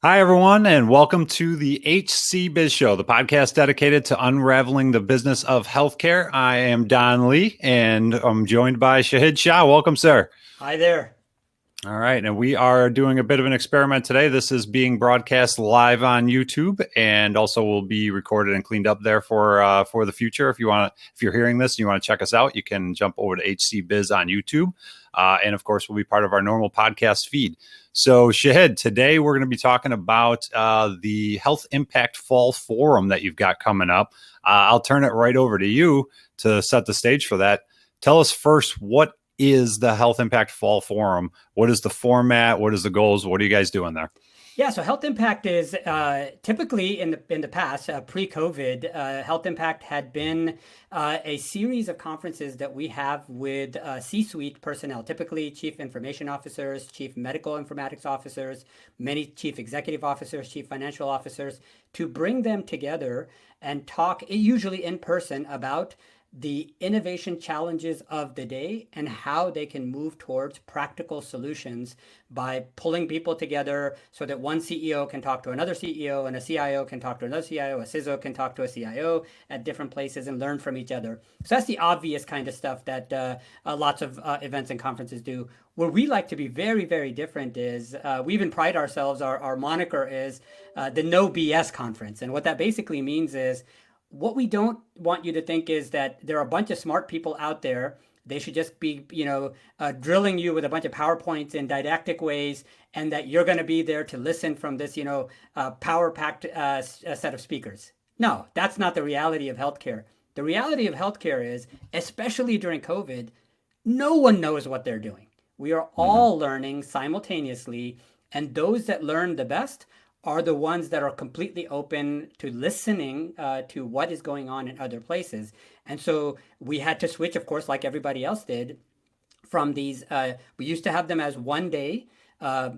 Hi, everyone, and welcome to the HC Biz Show, the podcast dedicated to unraveling the business of healthcare. I am Don Lee, and I'm joined by Shahid Shah. Welcome, sir. Hi there. All right, and we are doing a bit of an experiment today. This is being broadcast live on YouTube, and also will be recorded and cleaned up there for the future. If you're hearing this and you want to check us out, you can jump over to HC Biz on YouTube, and of course, we'll be part of our normal podcast feed. So, Shahid, today we're going to be talking about the HealthIMPACT Fall Forum that you've got coming up. I'll turn it right over to you to set the stage for that. Tell us first, what is the HealthIMPACT Fall Forum? What is the format? What is the goals? What are you guys doing there? Yeah, so HealthIMPACT is typically in the past, pre-COVID, HealthIMPACT had been a series of conferences that we have with C-suite personnel, typically chief information officers, chief medical informatics officers, many chief executive officers, chief financial officers, to bring them together and talk, usually in person, about the innovation challenges of the day and how they can move towards practical solutions by pulling people together so that one CEO can talk to another CEO and a CIO can talk to another CIO, a CISO can talk to a CIO at different places and learn from each other. So that's the obvious kind of stuff that lots of events and conferences do. Where we like to be very, very different is we even pride ourselves, our moniker is the No BS conference. And what that basically means is what we don't want you to think is that there are a bunch of smart people out there. They should just be, drilling you with a bunch of PowerPoints in didactic ways, and that you're going to be there to listen from this, power-packed set of speakers. No, that's not the reality of healthcare. The reality of healthcare is, especially during COVID, no one knows what they're doing. We are all learning simultaneously, and those that learn the best are the ones that are completely open to listening to what is going on in other places. And so we had to switch, of course, like everybody else did, from these. We used to have them as one day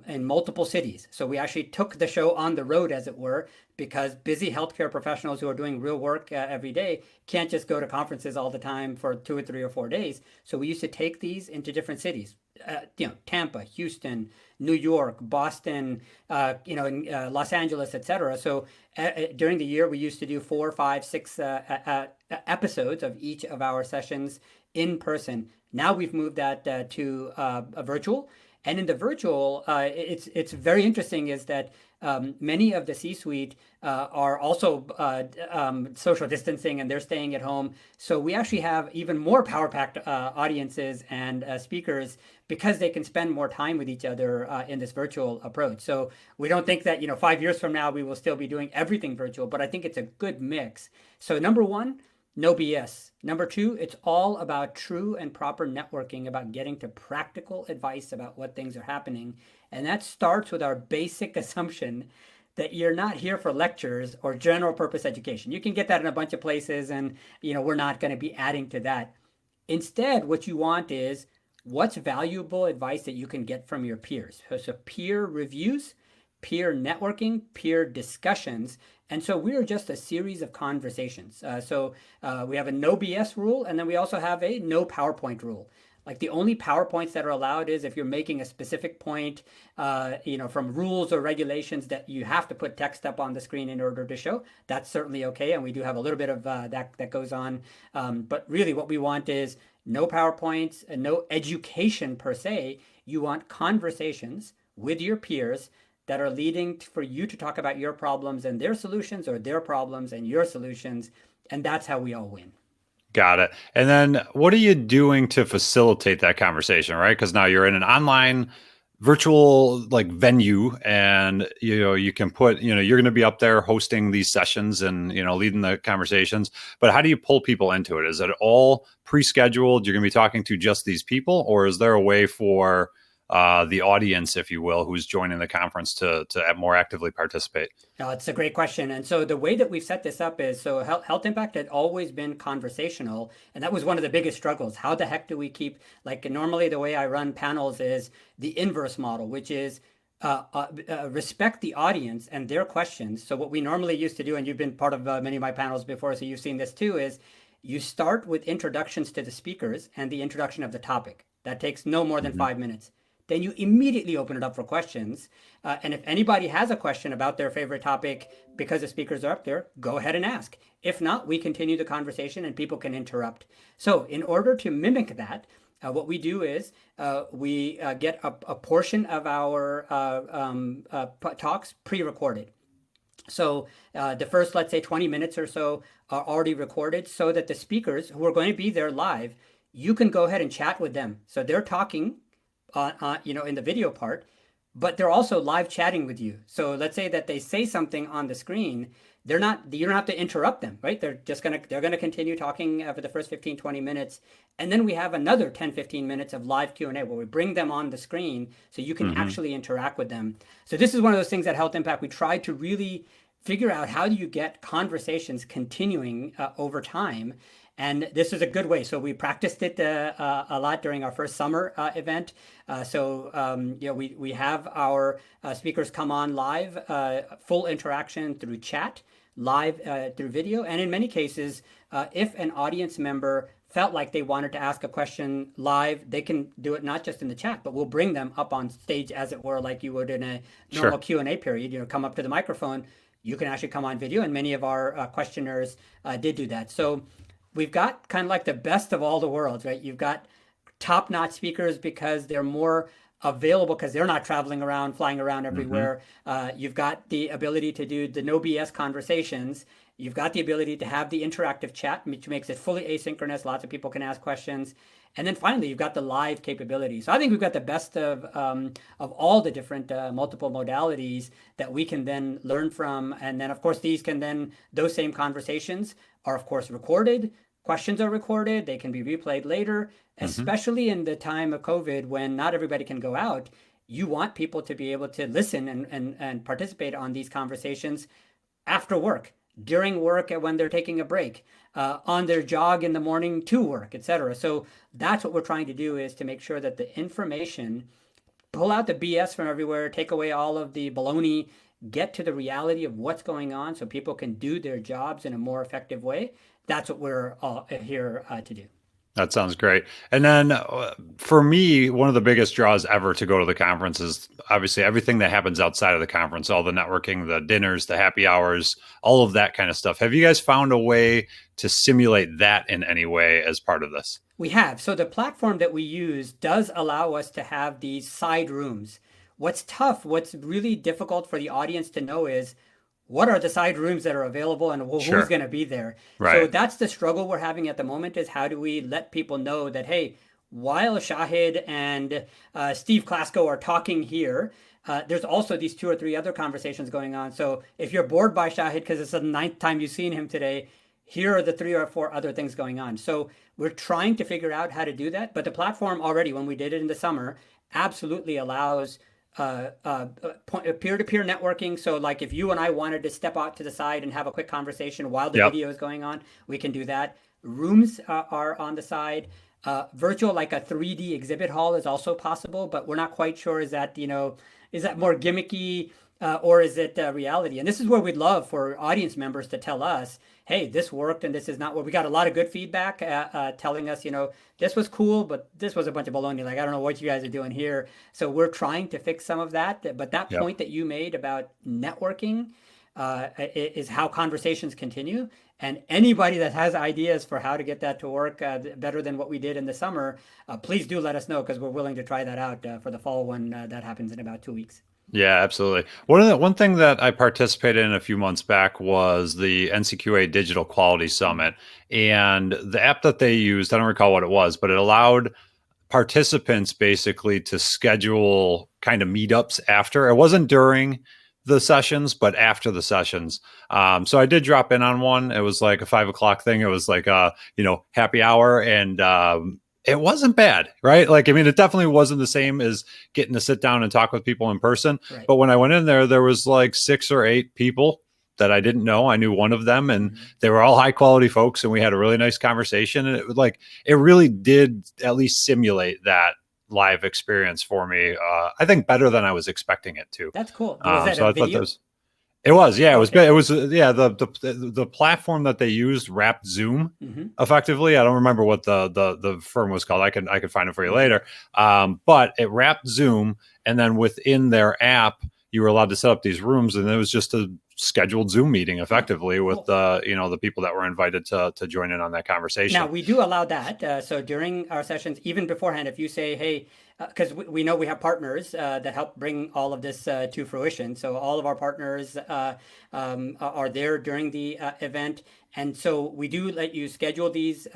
in multiple cities. So we actually took the show on the road, as it were, because busy healthcare professionals who are doing real work every day can't just go to conferences all the time for 2 or 3 or 4 days. So we used to take these into different cities. Tampa, Houston, New York, Boston, in Los Angeles, etc. So during the year, we used to do 4, 5, 6 episodes of each of our sessions in person. Now we've moved that to a virtual. And in the virtual, it's very interesting is that many of the C-suite are also social distancing and they're staying at home. So we actually have even more power-packed audiences and speakers because they can spend more time with each other in this virtual approach. So we don't think that 5 years from now we will still be doing everything virtual, but I think it's a good mix. So number one, no BS. Number two, it's all about true and proper networking, about getting to practical advice about what things are happening. And that starts with our basic assumption that you're not here for lectures or general purpose education. You can get that in a bunch of places, and we're not going to be adding to that. Instead, what you want is what's valuable advice that you can get from your peers. So peer reviews, peer networking, peer discussions. And so we're just a series of conversations. We have a no BS rule, and then we also have a no PowerPoint rule. Like the only PowerPoints that are allowed is if you're making a specific point, from rules or regulations that you have to put text up on the screen in order to show. That's certainly okay, and we do have a little bit of that goes on. But really what we want is no PowerPoints, and no education per se. You want conversations with your peers that are leading for you to talk about your problems and their solutions, or their problems and your solutions. And that's how we all win. Got it. And then what are you doing to facilitate that conversation, right? Because now you're in an online virtual venue, and you can put, you're going to be up there hosting these sessions and leading the conversations. But how do you pull people into it? Is it all pre-scheduled? You're going to be talking to just these people, or is there a way for the audience, if you will, who's joining the conference to more actively participate? No, it's a great question. And so the way that we've set this up is, so HealthIMPACT had always been conversational, and that was one of the biggest struggles. How the heck do we keep, normally the way I run panels is the inverse model, which is respect the audience and their questions. So what we normally used to do, and you've been part of many of my panels before, so you've seen this too, is you start with introductions to the speakers and the introduction of the topic. That takes no more than 5 minutes. then you immediately open it up for questions. And if anybody has a question about their favorite topic because the speakers are up there, go ahead and ask. If not, we continue the conversation and people can interrupt. So in order to mimic that, what we do is we get a portion of our talks pre-recorded. So the first, let's say 20 minutes or so are already recorded so that the speakers who are going to be there live, you can go ahead and chat with them. So they're talking, in the video part, but they're also live chatting with you. So let's say that they say something on the screen, you don't have to interrupt them, right? They're going to continue talking for the first 15, 20 minutes. And then we have another 10, 15 minutes of live Q&A where we bring them on the screen so you can actually interact with them. So this is one of those things at Health Impact. We try to really figure out how do you get conversations continuing over time. And this is a good way. So we practiced it a lot during our first summer event. We have our speakers come on live, full interaction through chat, live through video. And in many cases, if an audience member felt like they wanted to ask a question live, they can do it not just in the chat, but we'll bring them up on stage as it were, like you would in a normal Q&A period, come up to the microphone. You can actually come on video, and many of our questioners did do that. So we've got kind of like the best of all the worlds, right? You've got top-notch speakers because they're more available because they're not traveling around, flying around everywhere. You've got the ability to do the no BS conversations. You've got the ability to have the interactive chat, which makes it fully asynchronous. Lots of people can ask questions. And then finally, you've got the live capability. So I think we've got the best of all the different multiple modalities that we can then learn from. And then, of course, those same conversations are, of course, recorded. Questions are recorded. They can be replayed later, especially in the time of COVID when not everybody can go out. You want people to be able to listen and participate on these conversations after work, during work, when they're taking a break, on their jog in the morning to work, etc. So that's what we're trying to do, is to make sure that the information, pull out the BS from everywhere, take away all of the baloney, get to the reality of what's going on so people can do their jobs in a more effective way. That's what we're all here to do. That sounds great. And then for me, one of the biggest draws ever to go to the conference is obviously everything that happens outside of the conference, all the networking, the dinners, the happy hours, all of that kind of stuff. Have you guys found a way to simulate that in any way as part of this? We have. So the platform that we use does allow us to have these side rooms. What's really difficult for the audience to know is, what are the side rooms that are available and who's going to be there? Right. So that's the struggle we're having at the moment, is how do we let people know that, hey, while Shahid and Steve Klasko are talking here, there's also these 2 or 3 other conversations going on. So if you're bored by Shahid because it's the 9th time you've seen him today, here are the 3 or 4 other things going on. So we're trying to figure out how to do that. But the platform already, when we did it in the summer, absolutely allows peer-to-peer networking. So like if you and I wanted to step out to the side and have a quick conversation while the video is going on, we can do that. Rooms are on the side. Virtual, like a 3D exhibit hall, is also possible, but we're not quite sure, is that more gimmicky or is it reality? And this is where we'd love for audience members to tell us, hey, this worked and this is not. What we got a lot of good feedback telling us, this was cool, but this was a bunch of baloney. Like, I don't know what you guys are doing here. So we're trying to fix some of that. But that point that you made about networking is how conversations continue. And anybody that has ideas for how to get that to work better than what we did in the summer, please do let us know, because we're willing to try that out for the fall one that happens in about 2 weeks. Yeah, absolutely. One thing that I participated in a few months back was the Ncqa Digital Quality Summit, and the app that they used, I don't recall what it was, but it allowed participants basically to schedule kind of meetups after. It wasn't during the sessions, but after the sessions. So I did drop in on one. It was like a 5 o'clock thing. It was like happy hour, and it wasn't bad, right? Like, I mean, it definitely wasn't the same as getting to sit down and talk with people in person. Right. But when I went in there was like 6 or 8 people that I didn't know. I knew one of them, and they were all high quality folks, and we had a really nice conversation. And it really did at least simulate that live experience for me. I think better than I was expecting it to. That's cool. Was that a video? It was, yeah, Okay. it was, yeah. The platform that they used wrapped Zoom Mm-hmm. effectively. I don't remember what the firm was called. I could find it for you Mm-hmm. later. But it wrapped Zoom, and then within their app, you were allowed to set up these rooms, and it was just a scheduled Zoom meeting Oh, effectively with cool. the people that were invited to join in on that Now, conversation. we do allow that. So during our sessions, even beforehand, if you say, hey, because we know we have partners that help bring all of this to fruition. So all of our partners are there during the event. And so we do let you schedule these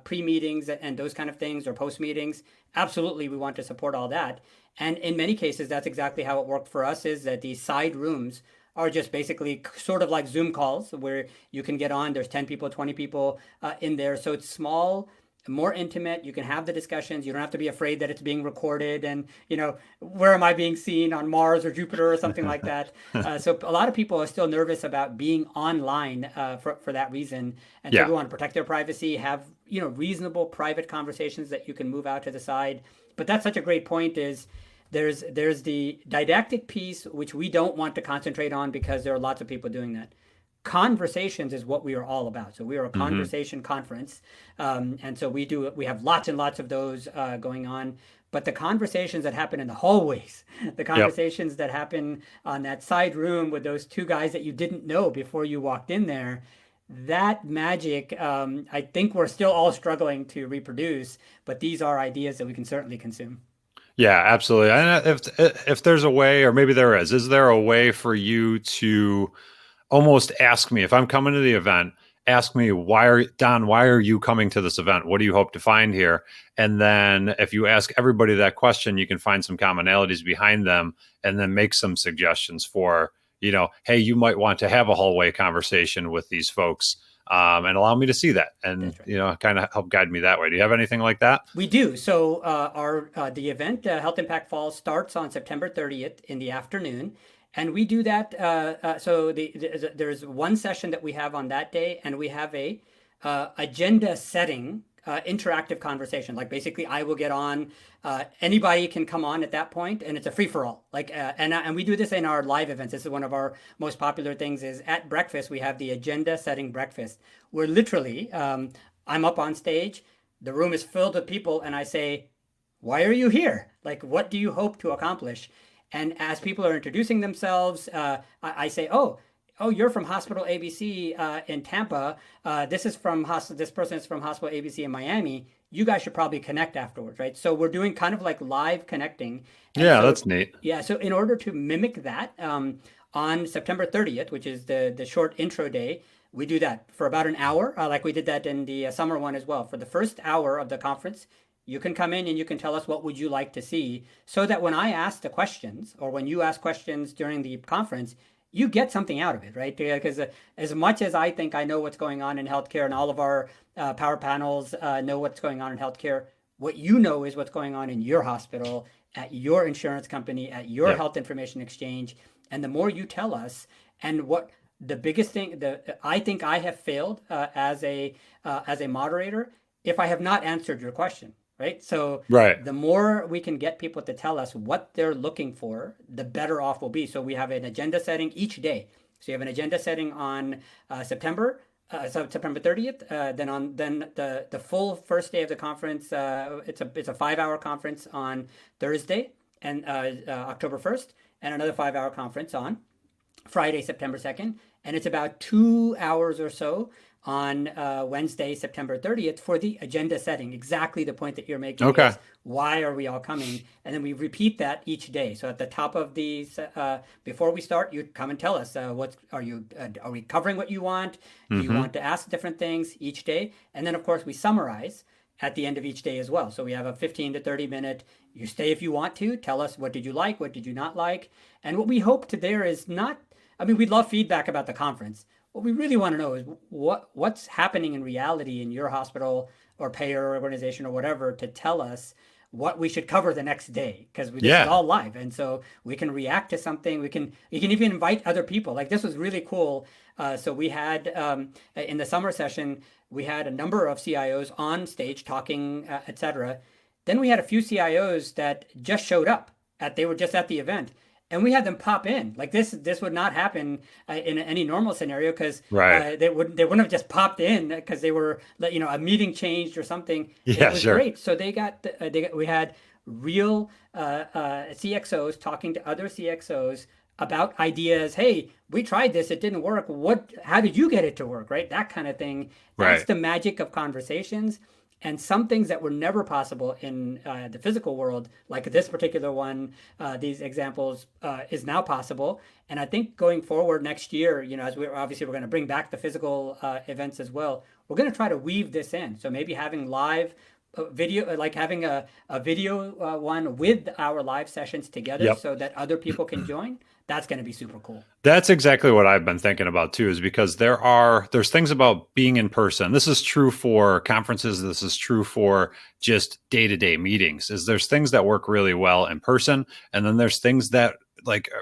pre-meetings and those kind of things or post-meetings. Absolutely, we want to support all that. And in many cases, that's exactly how it worked for us, is that these side rooms are just basically sort of like Zoom calls where you can get on. There's 10 people, 20 people in there. So it's small, more intimate. You can have the discussions. You don't have to be afraid that it's being recorded and, where am I being seen, on Mars or Jupiter or something like that. So a lot of people are still nervous about being online for that reason. And so Yeah. we want to protect their privacy, have, reasonable private conversations that you can move out to the side. But that's such a great point, is there's the didactic piece, which we don't want to concentrate on because there are lots of people doing that. Conversations is what we are all about. So we are a Hmm. conversation conference, and so we have lots and lots of those going on. But the conversations that happen in the hallways, the Yep. conversations that happen on that side room with those two guys that you didn't know before you walked in there, that magic, I think we're still all struggling to reproduce. But these are ideas that we can certainly consume. Yeah, absolutely. And if there's a way, or maybe there is there a way for you to almost ask me if I'm coming to the event, ask me, why are you coming to this event? What do you hope to find here? And then if you ask everybody that question, you can find some commonalities behind them and then make some suggestions for, hey, you might want to have a hallway conversation with these folks, and allow me to see that, and, That's right. kind of help guide me that way. Do you have anything like that? We do. So our the event, Health Impact Fall, starts on September 30th in the afternoon, and we do that. So there's one session that we have on that day, and we have a agenda setting interactive conversation. Like basically, I will get on. Anybody can come on at that point, and it's a free for all. Like and we do this in our live events. This is one of our most popular things. Is at breakfast we have the agenda setting breakfast, where literally I'm up on stage, the room is filled with people, and I say, why are you here? Like, what do you hope to accomplish? And as people are introducing themselves, I say, oh, you're from Hospital ABC in Tampa. This person is from Hospital ABC in Miami. You guys should probably connect afterwards, right? So we're doing kind of like live connecting. And Yeah, so, that's neat. yeah, so in order to mimic that, on September 30th, which is the short intro day, we do that for about an hour, like we did that in the summer one as well. For the first hour of the conference, you can come in and you can tell us what would you like to see, so that when I ask the questions or when you ask questions during the conference, you get something out of it, right? Because as much as I think I know what's going on in healthcare, and all of our power panels know what's going on in healthcare, what you know is what's going on in your hospital, at your insurance company, at your Yep. health information exchange. And the more you tell us, and what the biggest thing, I think I have failed as a moderator if I have not answered your question, right? So Right. the more we can get people to tell us what they're looking for, the better off we'll be. So we have an agenda setting each day. So you have an agenda setting on September 30th. Then the full first day of the conference. It's a 5 hour conference on Thursday and October 1st, and another 5 hour conference on Friday, September 2nd, and it's about 2 hours or so on Wednesday, September 30th, for the agenda setting. Exactly the point that you're making Okay. is, why are we all coming? And then we repeat that each day. So at the top of these, before we start, you come and tell us are we covering what you want? Do you Hmm. want to ask different things each day? And then of course we summarize at the end of each day as well. So we have a 15 to 30 minute, you stay if you want to, tell us what did you like, what did you not like. And what we hope to there is not, I mean, we'd love feedback about the conference. What we really want to know is what's happening in reality in your hospital or payer or organization or whatever, to tell us what we should cover the next day, because this is Yeah. all live, and so we can react to something. We can even invite other people. Like this was really cool. So we had in the summer session, we had a number of CIOs on stage talking, etc. Then we had a few CIOs that just showed up. They were just at the event, and we had them pop in. Like this would not happen in any normal scenario because Right. they wouldn't have just popped in because they were, a meeting changed or something. It Yeah, was sure. great. So we had real CXOs talking to other CXOs about ideas. Hey, we tried this, it didn't work. How did you get it to work? Right? That kind of thing. That's Right. the magic of conversations. And some things that were never possible in the physical world, like this particular one, these examples, is now possible. And I think going forward next year, as we're going to bring back the physical events as well, we're going to try to weave this in. So maybe having live video, like having a video one with our live sessions together Yep. so that other people can join. That's going to be super cool. That's exactly what I've been thinking about too, is because there's things about being in person. This is true for conferences. This is true for just day-to-day meetings. There's things that work really well in person, and then there's things that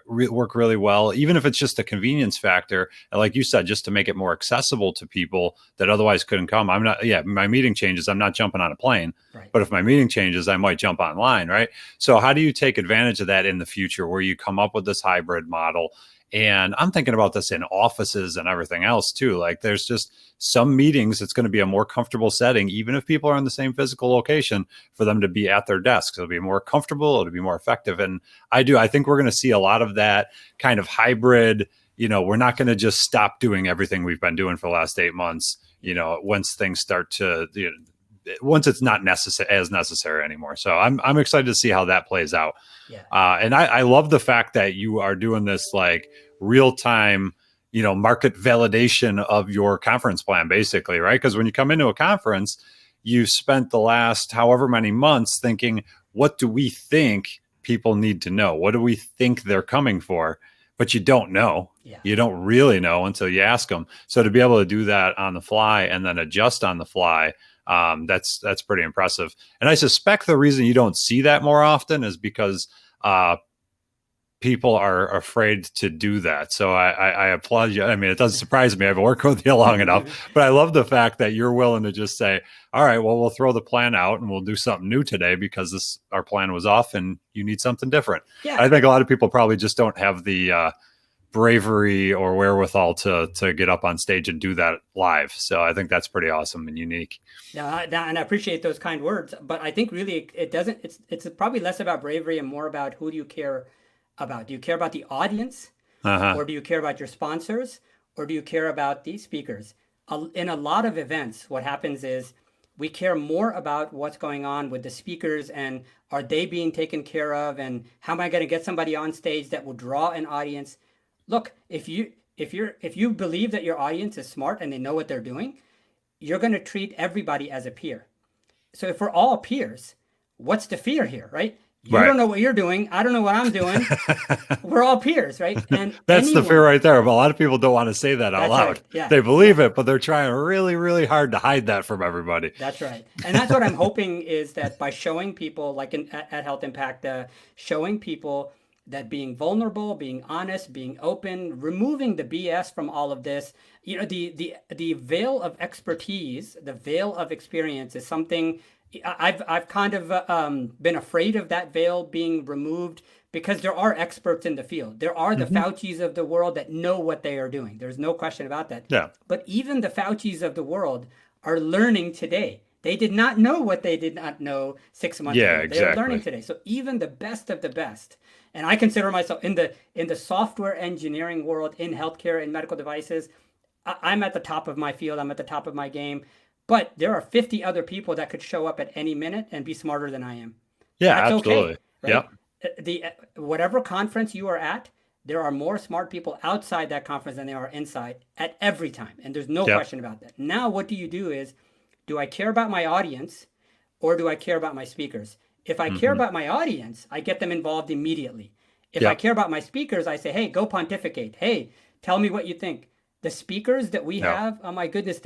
work really well, even if it's just a convenience factor. And like you said, just to make it more accessible to people that otherwise couldn't come. My meeting changes, I'm not jumping on a plane, Right. but if my meeting changes, I might jump online, right? So how do you take advantage of that in the future where you come up with this hybrid model? And I'm thinking about this in offices and everything else too. Like there's just some meetings, it's going to be a more comfortable setting, even if people are in the same physical location, for them to be at their desks. It'll be more comfortable, it'll be more effective. And I think we're going to see a lot of that kind of hybrid. We're not going to just stop doing everything we've been doing for the last 8 months, once things start to, once it's not necessary anymore. So I'm excited to see how that plays out. Yeah. And I love the fact that you are doing this like real time, market validation of your conference plan, basically, right? Because when you come into a conference, you spent the last however many months thinking, what do we think people need to know? What do we think they're coming for? But you don't know. Yeah. You don't really know until you ask them. So to be able to do that on the fly and then adjust on the fly, that's pretty impressive. And I suspect the reason you don't see that more often is because people are afraid to do that. So I applaud you. I mean, it doesn't surprise me. I've worked with you long enough, but I love the fact that you're willing to just say, all right, well, we'll throw the plan out and we'll do something new today because our plan was off and you need something different. Yeah. I think a lot of people probably just don't have the bravery or wherewithal to get up on stage and do that live. So I think that's pretty awesome and unique. Yeah, and I appreciate those kind words, but I think really it doesn't. It's probably less about bravery and more about who do you care about. Do you care about the audience, or do you care about your sponsors, or do you care about the speakers? In a lot of events, what happens is we care more about what's going on with the speakers and are they being taken care of, and how am I going to get somebody on stage that will draw an audience. Look, if you believe that your audience is smart and they know what they're doing, you're going to treat everybody as a peer. So if we're all peers, what's the fear here, right? You don't know what you're doing. I don't know what I'm doing. We're all peers, right? And that's the fear right there. But a lot of people don't want to say that out loud. Right. Yeah. They believe it, but they're trying really, really hard to hide that from everybody. That's right. And that's what I'm hoping is that by showing people, like at Health Impact, showing people that being vulnerable, being honest, being open, removing the BS from all of this, the veil of expertise, the veil of experience is something I've kind of been afraid of that veil being removed because there are experts in the field. There are the Faucis of the world that know what they are doing. There's no question about that. Yeah. But even the Faucis of the world are learning today. They did not know what they did not know 6 months ago. Exactly. They're learning today. So even the best of the best, and I consider myself in the software engineering world, in healthcare and medical devices, I'm at the top of my field. I'm at the top of my game. But there are 50 other people that could show up at any minute and be smarter than I am. Yeah, that's absolutely. Okay, right? Yep. Whatever conference you are at, there are more smart people outside that conference than there are inside at every time. And there's no question about that. Now, what do you do is, do I care about my audience or do I care about my speakers? If I care about my audience, I get them involved immediately. If I care about my speakers, I say, hey, go pontificate. Hey, tell me what you think. The speakers that we have, oh my goodness,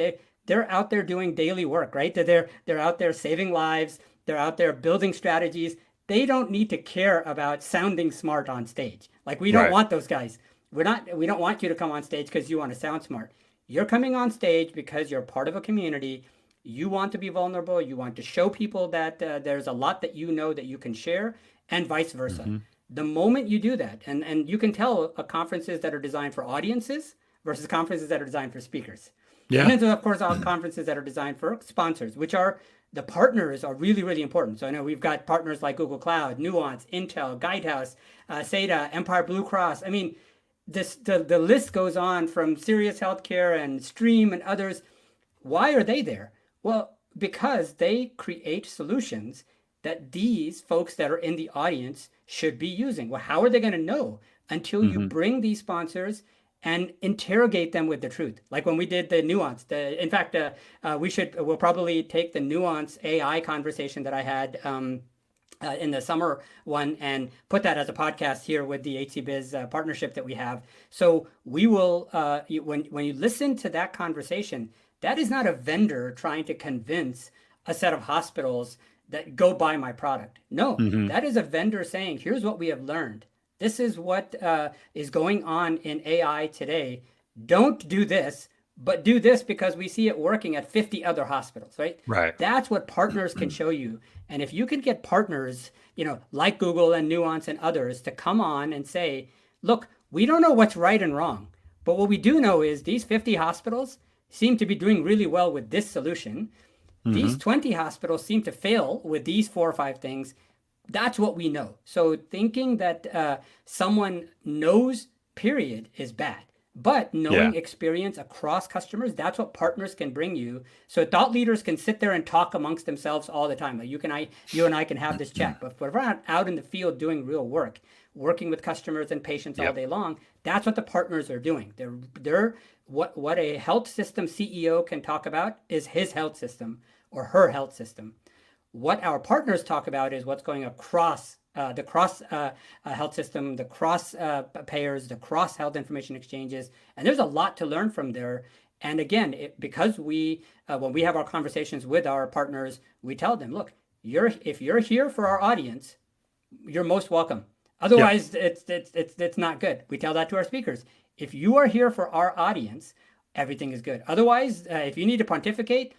they're out there doing daily work, right? They're out there saving lives. They're out there building strategies. They don't need to care about sounding smart on stage. Like we don't want those guys. We don't want you to come on stage because you want to sound smart. You're coming on stage because you're part of a community. You want to be vulnerable. You want to show people that there's a lot that you know that you can share, and vice versa. The moment you do that, and you can tell conferences that are designed for audiences versus conferences that are designed for speakers. And Yeah. then, of course, all conferences that are designed for sponsors, which are the partners are really, really important. So I know we've got partners like Google Cloud, Nuance, Intel, Guidehouse, SATA, Empire Blue Cross. I mean, the list goes on from Sirius Healthcare and Stream and others. Why are they there? Well, because they create solutions that these folks that are in the audience should be using. Well, how are they going to know until you Hmm. bring these sponsors and interrogate them with the truth? Like when we did the Nuance. In fact, we'll probably take the Nuance AI conversation that I had in the summer one and put that as a podcast here with the HC Biz partnership that we have. So we will, when you listen to that conversation, that is not a vendor trying to convince a set of hospitals that go buy my product. No, Hmm. that is a vendor saying, here's what we have learned. This is what is going on in AI today. Don't do this, but do this because we see it working at 50 other hospitals, right? Right. That's what partners can show you. And if you can get partners, like Google and Nuance and others to come on and say, look, we don't know what's right and wrong, but what we do know is these 50 hospitals seem to be doing really well with this solution. These Hmm. 20 hospitals seem to fail with these 4 or 5 things. That's what we know. So thinking that someone knows, period, is bad. But Yeah. knowing experience across customers, that's what partners can bring you. So thought leaders can sit there and talk amongst themselves all the time. Like you and I can have this chat. But if we're not out in the field doing real work, working with customers and patients all Yep. day long, that's what the partners are doing. They're what a health system CEO can talk about is his health system or her health system. What our partners talk about is what's going across the cross health system, the cross payers, the cross health information exchanges, and there's a lot to learn from there. And again, because when we have our conversations with our partners, we tell them, look, if you're here for our audience, you're most welcome. Yep. Otherwise, it's not good. We tell that to our speakers. If you are here for our audience, everything is good. Otherwise, if you need to pontificate,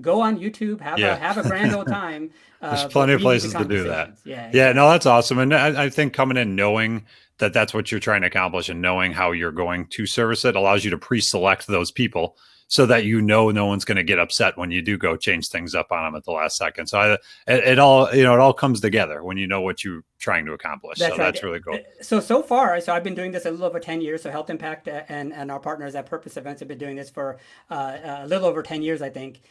go on YouTube, Yeah. have a grand old time. There's But plenty of we need the places to do that. conversations. Yeah, Yeah, exactly. no, that's awesome. And I think coming in knowing that that's what you're trying to accomplish and knowing how you're going to service it allows you to pre-select those people so that no one's going to get upset when you do go change things up on them at the last second. So it all, it all comes together when you know what you're trying to accomplish. So That's right. that's really cool. So far, so I've been doing this a little over 10 years. So Health Impact and our partners at Purpose Events have been doing this for a little over 10 years, I think.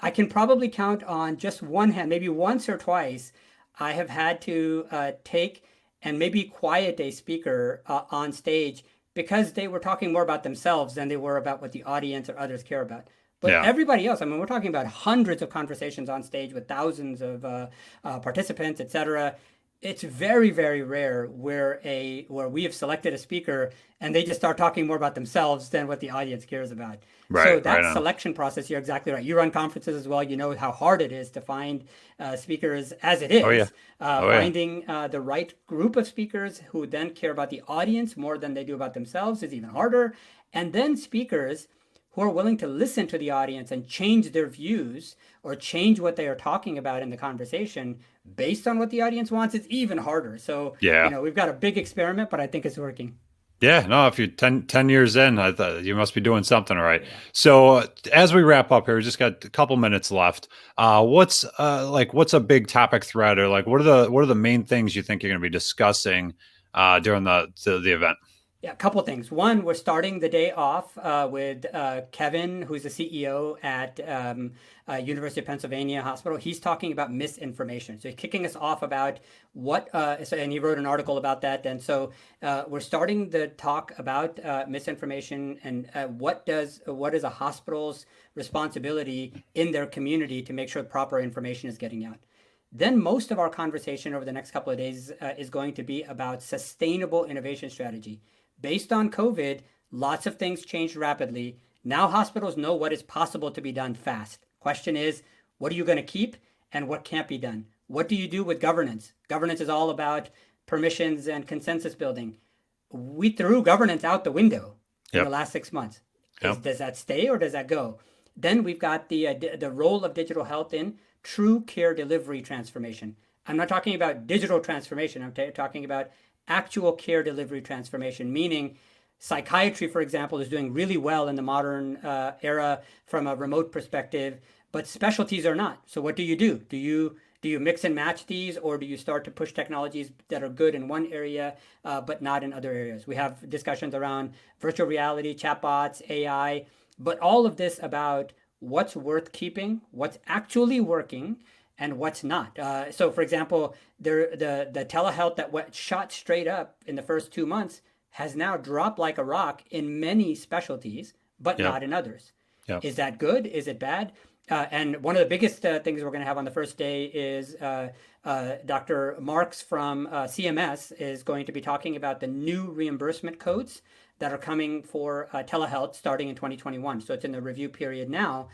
I can probably count on just one hand, maybe once or twice, I have had to take and maybe quiet a speaker on stage because they were talking more about themselves than they were about what the audience or others care about. But Yeah. everybody else, I mean, we're talking about hundreds of conversations on stage with thousands of participants, et cetera. It's very, very rare where we have selected a speaker and they just start talking more about themselves than what the audience cares about. So Right. Right that on. selection process, you're exactly right. You run conferences as well. You know how hard it is to find speakers as it Oh yeah. is. Oh yeah. Finding the right group of speakers who then care about the audience more than they do about themselves is even harder. And then speakers who are willing to listen to the audience and change their views or change what they are talking about in the conversation based on what the audience wants is even harder. So, Yeah. we've got a big experiment, but I think it's working. Yeah, no, if you're 10 years in, I thought you must be doing something right. Yeah. So as we wrap up here, we just got a couple minutes left. What's what's a big topic thread, or like what are the main things you think you're going to be discussing during the event? Yeah, a couple things. One, we're starting the day off with Kevin, who's the CEO at University of Pennsylvania Hospital. He's talking about misinformation. So he's kicking us off about and he wrote an article about that. And so we're starting the talk about misinformation and what is a hospital's responsibility in their community to make sure proper information is getting out. Then most of our conversation over the next couple of days is going to be about sustainable innovation strategy. Based on COVID, lots of things changed rapidly. Now hospitals know what is possible to be done fast. Question is, what are you going to keep and what can't be done? What do you do with governance? Governance is all about permissions and consensus building. We threw governance out the window in the Yep. last 6 months. Yep. Does that stay or does that go? Then we've got the role of digital health in true care delivery transformation. I'm not talking about digital transformation. I'm talking about actual care delivery transformation, meaning psychiatry, for example, is doing really well in the modern era from a remote perspective, but specialties are not. So what do you do? Do you mix and match these, or do you start to push technologies that are good in one area but not in other areas? We have discussions around virtual reality, chatbots, AI, but all of this about what's worth keeping, what's actually working, and what's not. So, for example, the telehealth that went shot straight up in the first 2 months has now dropped like a rock in many specialties, but Yep. not in others. Yep. Is that good? Is it bad? And one of the biggest things we're going to have on the first day is Dr. Marks from CMS is going to be talking about the new reimbursement codes that are coming for telehealth starting in 2021. So it's in the review period now.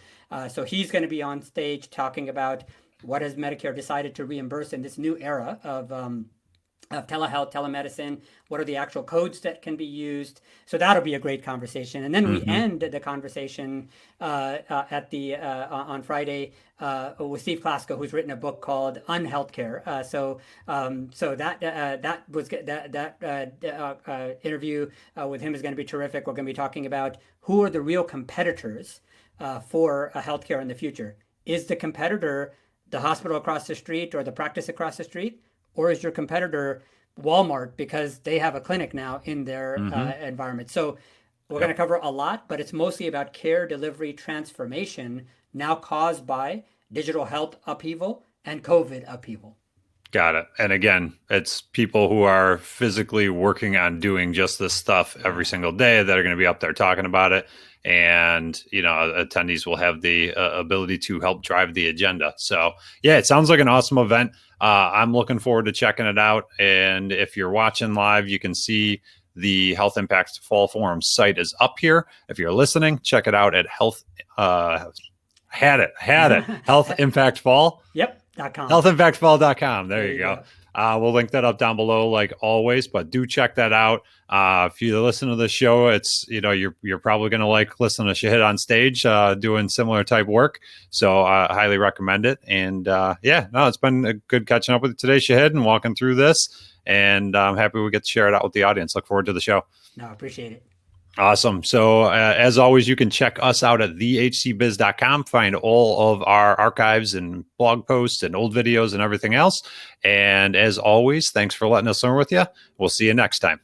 So he's going to be on stage talking about what has Medicare decided to reimburse in this new era of telehealth, telemedicine. What are the actual codes that can be used? So that'll be a great conversation. And then we end the conversation on Friday with Steve Klasko, who's written a book called Unhealthcare. So that interview with him is going to be terrific. We're going to be talking about who are the real competitors for healthcare in the future. Is the competitor the hospital across the street or the practice across the street? Or is your competitor Walmart because they have a clinic now in their environment? So we're going to cover a lot, but it's mostly about care delivery transformation now caused by digital health upheaval and COVID upheaval. Got it. And again, it's people who are physically working on doing just this stuff every single day that are going to be up there talking about it. And, attendees will have the ability to help drive the agenda. So, yeah, it sounds like an awesome event. I'm looking forward to checking it out. And if you're watching live, you can see the Health Impact Fall Forum site is up here. If you're listening, check it out at Health Impact Fall. Yep. .com. HealthImpactFall.com. There you go. We'll link that up down below, like always. But do check that out. If you listen to the show, it's you're probably going to like listening to Shahid on stage doing similar type work. So I highly recommend it. And it's been a good catching up with you today, Shahid, and walking through this. And I'm happy we get to share it out with the audience. Look forward to the show. No, appreciate it. Awesome. So as always, you can check us out at thehcbiz.com, find all of our archives and blog posts and old videos and everything else. And as always, thanks for letting us learn with you. We'll see you next time.